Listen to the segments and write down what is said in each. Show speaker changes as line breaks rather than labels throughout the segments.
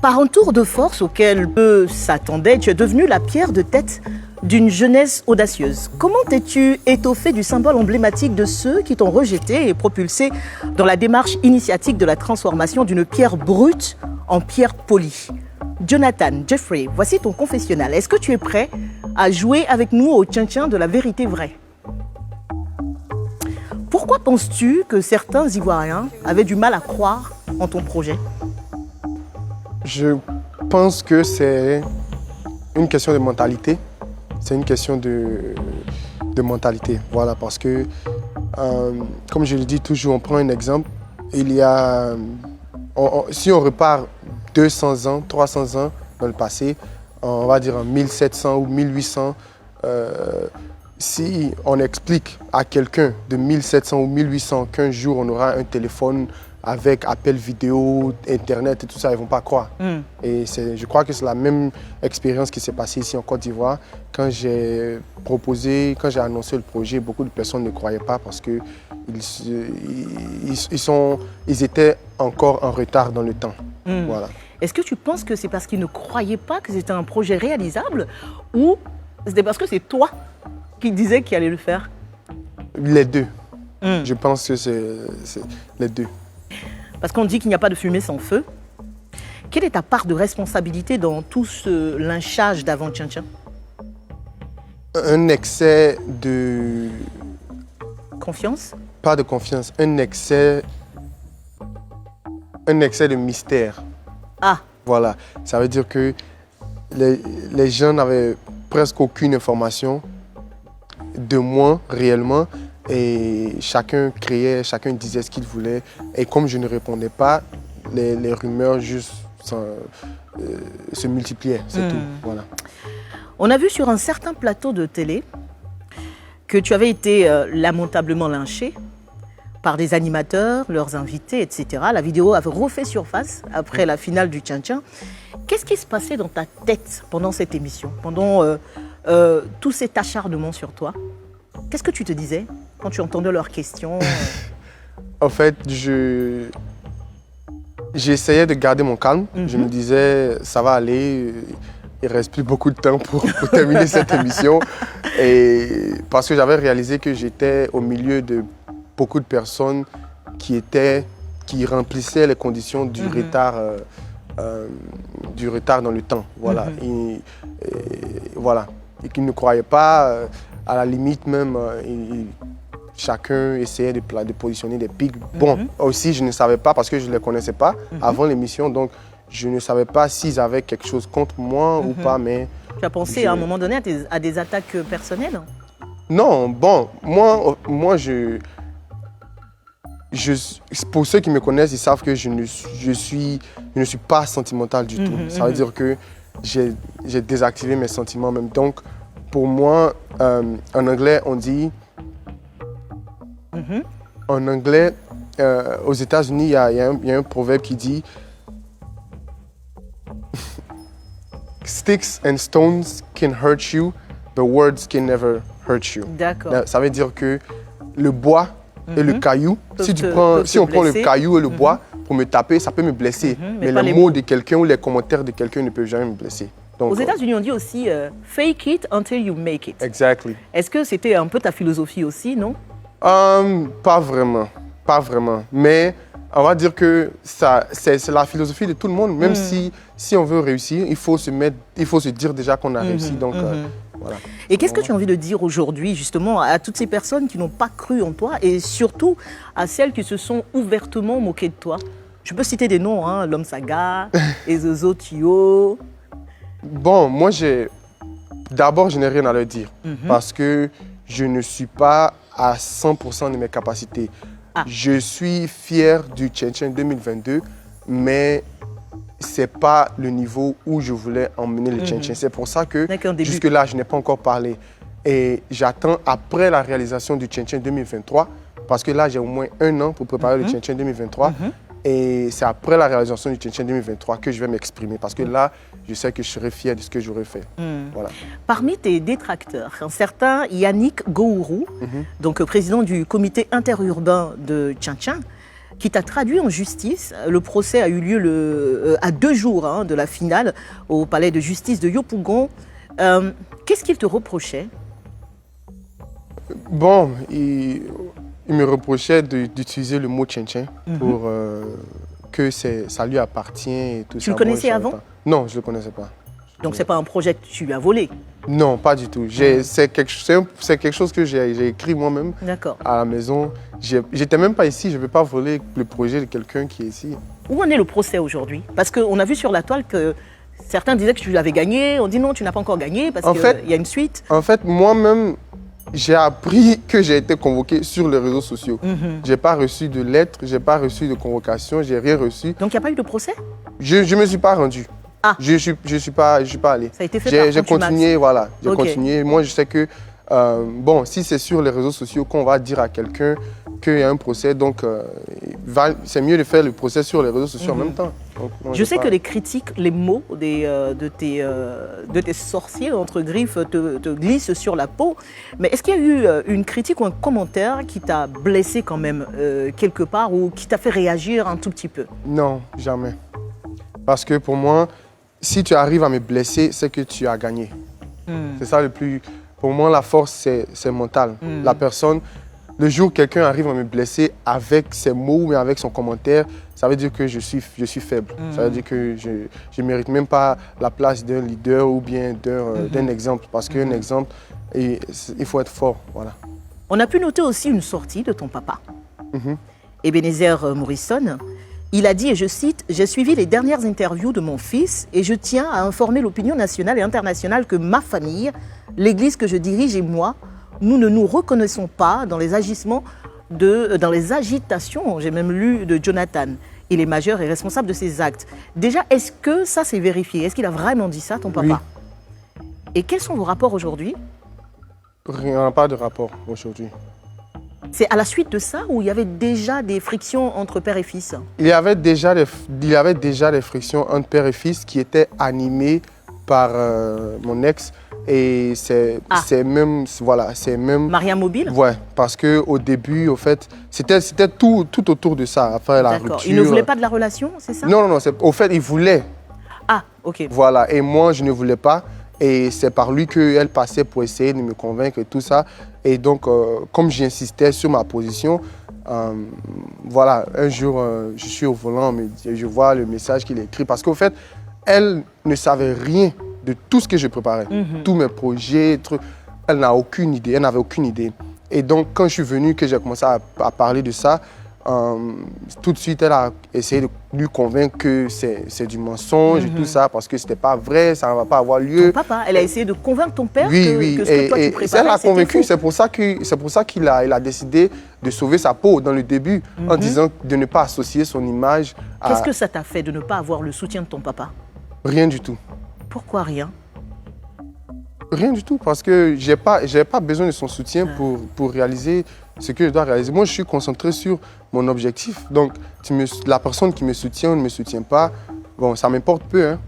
Par un tour de force auquel peu s'attendaient, tu es devenu la pierre de tête d'une jeunesse audacieuse. Comment t'es-tu étoffé du symbole emblématique de ceux qui t'ont rejeté et propulsé dans la démarche initiatique de la transformation d'une pierre brute en pierre polie? Jonathan, Jeffrey, voici ton confessionnal. Est-ce que tu es prêt à jouer avec nous au tchin-tchin de la vérité vraie? Pourquoi penses-tu que certains Ivoiriens avaient du mal à croire en ton projet?
Je pense que c'est une question de mentalité. C'est une question de mentalité, voilà, parce que, comme je le dis toujours, on prend un exemple, il y a, si on repart 200 ans, 300 ans dans le passé, on va dire en 1700 ou 1800, si on explique à quelqu'un de 1700 ou 1800 qu'un jour on aura un téléphone avec appel vidéo, Internet et tout ça, ils ne vont pas croire. Et je crois que c'est la même expérience qui s'est passée ici en Côte d'Ivoire. Quand j'ai annoncé le projet, beaucoup de personnes ne croyaient pas parce qu'ils étaient encore en retard dans le temps. Voilà.
Est-ce que tu penses que c'est parce qu'ils ne croyaient pas que c'était un projet réalisable ou c'était parce que c'est toi qui disais qu'il allait le faire?
Les deux. Je pense que c'est les deux.
Parce qu'on dit qu'il n'y a pas de fumée sans feu. Quelle est ta part de responsabilité dans tout ce lynchage d'avant tchin-tchin?
Un excès de...
Confiance?
Pas de confiance, un excès de mystère.
Ah!
Voilà, ça veut dire que les gens n'avaient presque aucune information de moi réellement. Et chacun criait, chacun disait ce qu'il voulait. Et comme je ne répondais pas, les rumeurs juste se multipliaient, c'est tout. Voilà.
On a vu sur un certain plateau de télé que tu avais été lamentablement lynché par des animateurs, leurs invités, etc. La vidéo avait refait surface après la finale du tchin-tchin. Qu'est-ce qui se passait dans ta tête pendant cette émission, pendant tout cet acharnement sur toi? Qu'est-ce que tu te disais quand tu entendais leurs questions?
En fait, j'essayais de garder mon calme. Je me disais, ça va aller, il ne reste plus beaucoup de temps pour terminer cette émission. Et parce que j'avais réalisé que j'étais au milieu de beaucoup de personnes qui remplissaient les conditions du retard dans le temps. Voilà. Et voilà. Et qui ne croyaient pas, à la limite même, chacun essayait de positionner des pics. Bon, aussi, je ne savais pas parce que je ne les connaissais pas avant l'émission, donc je ne savais pas s'ils avaient quelque chose contre moi ou pas, mais...
Tu as pensé à un moment donné à des attaques personnelles?
Non, bon, moi pour ceux qui me connaissent, ils savent que je ne suis pas sentimental du tout. Ça veut dire que j'ai désactivé mes sentiments même. Donc, pour moi, en anglais, on dit... En anglais, aux États-Unis, il y a un proverbe qui dit Sticks and stones can hurt you, but words can never hurt you.
D'accord.
Ça veut dire que le bois et le caillou, si on prend le caillou et le bois pour me taper, ça peut me blesser. Mais les mots de quelqu'un ou les commentaires de quelqu'un ne peuvent jamais me blesser. Donc,
aux États-Unis, on dit aussi fake it until you make it.
Exactly.
Est-ce que c'était un peu ta philosophie aussi, non?
Pas vraiment. Mais on va dire que c'est la philosophie de tout le monde. Même si on veut réussir, il faut se dire déjà qu'on a réussi. Donc, voilà.
Et qu'est-ce que tu as envie de dire aujourd'hui, justement, à toutes ces personnes qui n'ont pas cru en toi et surtout à celles qui se sont ouvertement moquées de toi? Je peux citer des noms, hein, L'Homme Saga, Ezozo Tio.
Bon, moi, d'abord, je n'ai rien à leur dire parce que je ne suis pas à 100% de mes capacités. Je suis fier du tchin-tchin 2022, mais ce n'est pas le niveau où je voulais emmener le tchin-tchin. C'est pour ça que jusque-là, je n'ai pas encore parlé. Et j'attends après la réalisation du tchin-tchin 2023, parce que là, j'ai au moins 1 an pour préparer le tchin-tchin 2023. Et c'est après la réalisation du tchin-tchin 2023 que je vais m'exprimer, parce que là, je sais que je serai fier de ce que j'aurais fait. Voilà.
Parmi tes détracteurs, un certain Yannick Gourou, donc président du comité interurbain de tchin-tchin, qui t'a traduit en justice. Le procès a eu lieu à 2 jours de la finale au palais de justice de Yopougon. Qu'est-ce qu'il te reprochait?
Bon, il me reprochait d'utiliser le mot tchin-tchin pour que ça lui appartient et tout ça.
Tu le connaissais avant?
Non, je ne le connaissais pas.
Donc, ce n'est pas un projet que tu lui as volé?
Non, pas du tout. C'est quelque chose que j'ai écrit moi-même à la maison. J'étais même pas ici, je ne vais pas voler le projet de quelqu'un qui est ici.
Où en est le procès aujourd'hui? Parce qu'on a vu sur la toile que certains disaient que tu l'avais gagné. On dit non, tu n'as pas encore gagné parce qu'il y a une suite.
En fait, moi-même, j'ai appris que j'ai été convoqué sur les réseaux sociaux. Je n'ai pas reçu de lettre, je n'ai pas reçu de convocation, je n'ai rien reçu.
Donc, il n'y a pas eu de procès?
Je ne me suis pas rendu.
Ah.
Je suis pas allé.
Ça a été fait par
J'ai continué, voilà. J'ai continué. Moi, je sais que, bon, si c'est sur les réseaux sociaux qu'on va dire à quelqu'un qu'il y a un procès, donc c'est mieux de faire le procès sur les réseaux sociaux en même temps. Donc, moi,
je sais que les critiques, les mots de tes sorciers, entre griffes, te glissent sur la peau. Mais est-ce qu'il y a eu une critique ou un commentaire qui t'a blessé quand même quelque part ou qui t'a fait réagir un tout petit peu?
Non, jamais. Parce que pour moi, si tu arrives à me blesser, c'est que tu as gagné. C'est ça le plus... Pour moi, la force, c'est mental. La personne, le jour où quelqu'un arrive à me blesser avec ses mots ou avec son commentaire, ça veut dire que je suis faible. Ça veut dire que je ne mérite même pas la place d'un leader ou bien d'un exemple. Parce qu'un exemple, il faut être fort. Voilà.
On a pu noter aussi une sortie de ton papa, Ebenezer Morrison. Il a dit, et je cite, « J'ai suivi les dernières interviews de mon fils et je tiens à informer l'opinion nationale et internationale que ma famille, l'église que je dirige et moi, nous ne nous reconnaissons pas dans les agissements, dans les agitations, j'ai même lu, de Jonathan. Il est majeur et responsable de ses actes. » Déjà, est-ce que ça s'est vérifié? Est-ce qu'il a vraiment dit ça, ton papa?
Oui.
Et quels sont vos rapports aujourd'hui?
Rien, pas de rapport aujourd'hui.
C'est à la suite de ça où il y avait déjà des frictions entre père et fils?
Il y avait déjà des frictions entre père et fils qui étaient animées par mon ex. Et c'est même...
Maria Mobile?
Ouais, parce qu'au début, au fait, c'était tout autour de ça, après la rupture.
Il ne voulait pas de la relation, c'est ça?
Non, au fait, il voulait.
Ah, ok.
Voilà, et moi, je ne voulais pas. Et c'est par lui qu'elle passait pour essayer de me convaincre et tout ça. Et donc, comme j'insistais sur ma position, voilà, un jour, je suis au volant, je vois le message qu'il a écrit. Parce qu'au fait, elle ne savait rien de tout ce que je préparais. Tous mes projets, elle n'avait aucune idée. Et donc, quand je suis venu, que j'ai commencé à parler de ça, tout de suite, elle a essayé de lui convaincre que c'est du mensonge et tout ça, parce que c'était pas vrai, ça ne va pas avoir lieu.
Ton papa, elle a essayé de convaincre ton père
que
ce que toi tu préparais,
elle l'a convaincu, c'est pour ça qu'il a décidé de sauver sa peau dans le début, en disant de ne pas associer son image à...
Qu'est-ce que ça t'a fait de ne pas avoir le soutien de ton papa?
Rien du tout.
Pourquoi rien?
Rien du tout, parce que j'ai pas besoin de son soutien pour réaliser ce que je dois réaliser. Moi, je suis concentré sur mon objectif. Donc, la personne qui me soutient ou ne me soutient pas, bon, ça m'importe peu. Hein.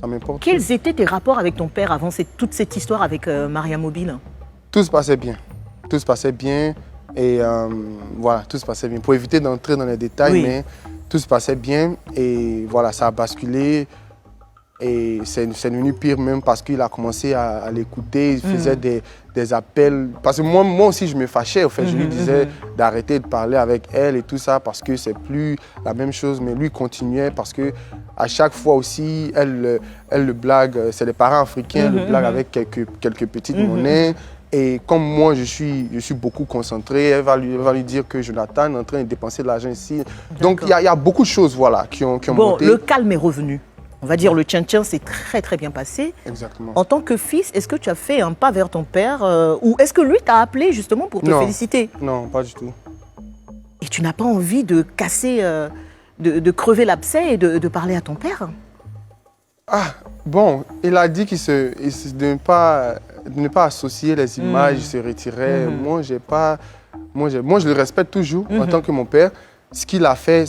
Ça m'importe peu.
Quels étaient tes rapports avec ton père avant toute cette histoire avec Maria Mobile?
Tout se passait bien. Tout se passait bien. Et voilà, tout se passait bien. Pour éviter d'entrer dans les détails, mais tout se passait bien. Et voilà, ça a basculé. Et c'est devenu pire même parce qu'il a commencé à l'écouter, il faisait des appels. Parce que moi aussi, je me fâchais. En fait, je lui disais d'arrêter de parler avec elle et tout ça parce que c'est plus la même chose. Mais lui continuait parce que à chaque fois aussi, elle le blague. C'est les parents africains, le blague avec quelques petites monnaies. Et comme moi, je suis beaucoup concentré, elle va lui dire que Jonathan est en train de dépenser de l'argent ici. Donc, il y a beaucoup de choses voilà, qui ont monté.
Le calme est revenu. On va dire le tchin-tchin s'est très très bien passé.
Exactement.
En tant que fils, est-ce que tu as fait un pas vers ton père ou est-ce que lui t'a appelé justement pour te féliciter?
Non, pas du tout.
Et tu n'as pas envie de casser, de crever l'abcès et de parler à ton père?
Ah, bon, il a dit de ne pas associer les images, il se retirait. Moi, je le respecte toujours en tant que mon père. Ce qu'il a fait,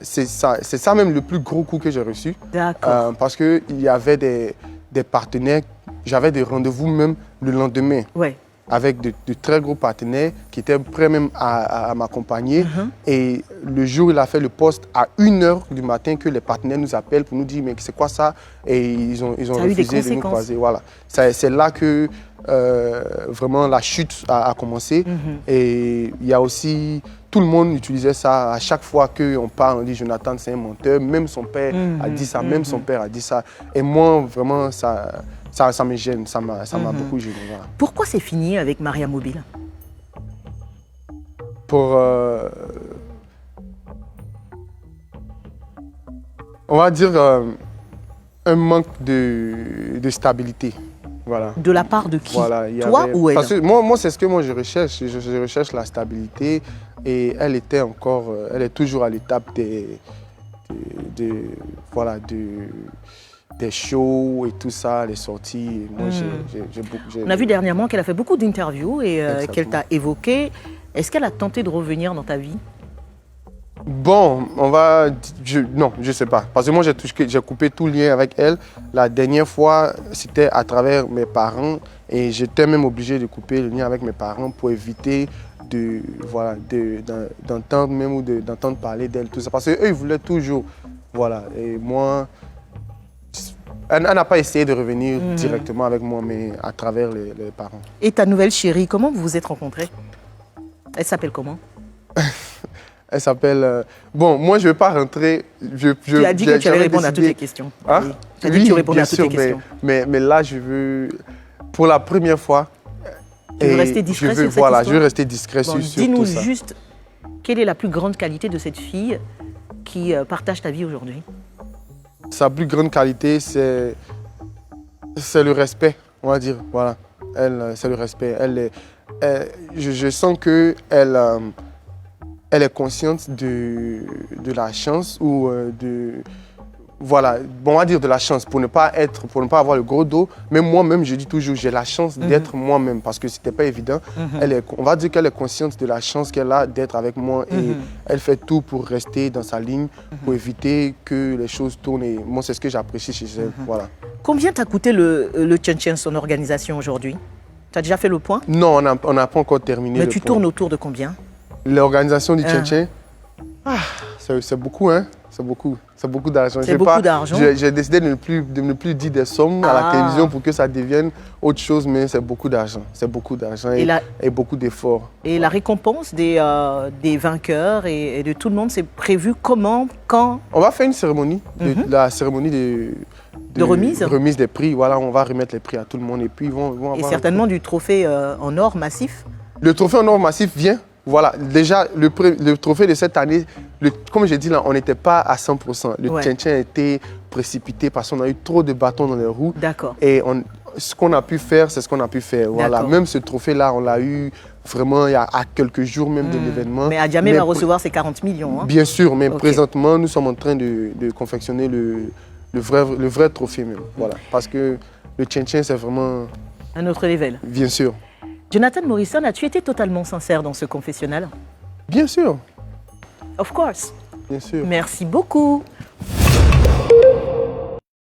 c'est ça même le plus gros coup que j'ai reçu.
D'accord.
Parce qu'il y avait des partenaires, j'avais des rendez-vous même le lendemain.
Ouais.
avec de très gros partenaires qui étaient prêts même à m'accompagner. Et le jour où il a fait le poste, à 1h du matin, que les partenaires nous appellent pour nous dire mais c'est quoi ça? Et ils ont refusé de nous croiser. Voilà. C'est là que vraiment la chute a commencé. Et il y a aussi, tout le monde utilisait ça. À chaque fois qu'on parle, on dit Jonathan c'est un menteur. Même son père a dit ça, même son père a dit ça. Et moi, vraiment, ça me gêne, ça m'a beaucoup gêné. Voilà.
Pourquoi c'est fini avec Maria Mobile?
Pour, on va dire, un manque de stabilité. Voilà.
De la part de qui?
Voilà,
toi ou elle?
Parce que moi c'est ce que je recherche. Je recherche la stabilité et elle est toujours à l'étape des shows et tout ça, les sorties. Moi,
on a vu dernièrement qu'elle a fait beaucoup d'interviews et qu'elle t'a évoqué. Est-ce qu'elle a tenté de revenir dans ta vie?
Bon, non, je ne sais pas. Parce que moi, j'ai coupé tout lien avec elle. La dernière fois, c'était à travers mes parents et j'étais même obligé de couper le lien avec mes parents pour éviter d'entendre même ou d'entendre parler d'elle, tout ça. Parce qu'eux, ils voulaient toujours. Voilà. Et moi, elle n'a pas essayé de revenir directement avec moi, mais à travers les parents.
Et ta nouvelle chérie, comment vous vous êtes rencontrés? Elle s'appelle comment?
Elle s'appelle... Bon, moi, je ne vais pas rentrer...
Tu as dit que tu allais répondre à toutes les questions.
Hein?
Oui. Tu as dit que tu répondais à toutes les questions.
Mais là, je veux... Pour la première fois...
Tu veux rester discret sur cette histoire?
Voilà, je veux rester discret sur tout ça.
Dis-nous juste, quelle est la plus grande qualité de cette fille qui partage ta vie aujourd'hui? Sa
plus grande qualité, c'est le respect, on va dire. Voilà. C'est le respect. Je sens qu'elle elle est consciente de la chance ou voilà, bon, on va dire de la chance pour ne pas avoir le gros dos. Même moi-même, je dis toujours, j'ai la chance d'être moi-même parce que c'était pas évident. On va dire qu'elle est consciente de la chance qu'elle a d'être avec moi et elle fait tout pour rester dans sa ligne, pour éviter que les choses tournent. Et moi, c'est ce que j'apprécie chez elle. Voilà.
Combien t'a coûté le Tchétchène, son organisation aujourd'hui? Tu as déjà fait le point?
Non, on n'a pas encore terminé.
Mais tu tournes autour de combien?
L'organisation du Tchétchène, c'est beaucoup, hein? C'est beaucoup d'argent.
C'est beaucoup d'argent.
J'ai décidé de ne plus dire des sommes à la télévision pour que ça devienne autre chose, mais c'est beaucoup d'argent. C'est beaucoup d'argent et beaucoup d'efforts.
Et la récompense des vainqueurs et de tout le monde, c'est prévu comment, quand?
On va faire une cérémonie, la cérémonie de remise des prix. Voilà, on va remettre les prix à tout le monde et puis ils vont avoir...
Et certainement du trophée en or massif?
Le trophée en or massif vient. Voilà, déjà, le trophée de cette année, comme j'ai dit là, on n'était pas à 100%. Le Tchétchène a été précipité parce qu'on a eu trop de bâtons dans les roues.
D'accord.
Et ce qu'on a pu faire, c'est ce qu'on a pu faire. Voilà. Même ce trophée-là, on l'a eu vraiment il y a quelques jours même de l'événement.
Mais Adjamé va recevoir ses 40 millions. Hein?
Bien sûr, mais présentement, nous sommes en train de confectionner le vrai trophée même. Voilà. Parce que le Tchétchène, c'est vraiment...
un autre level.
Bien sûr.
Jonathan Morrison, as-tu été totalement sincère dans ce confessionnal?
Bien sûr.
Of course.
Bien sûr.
Merci beaucoup.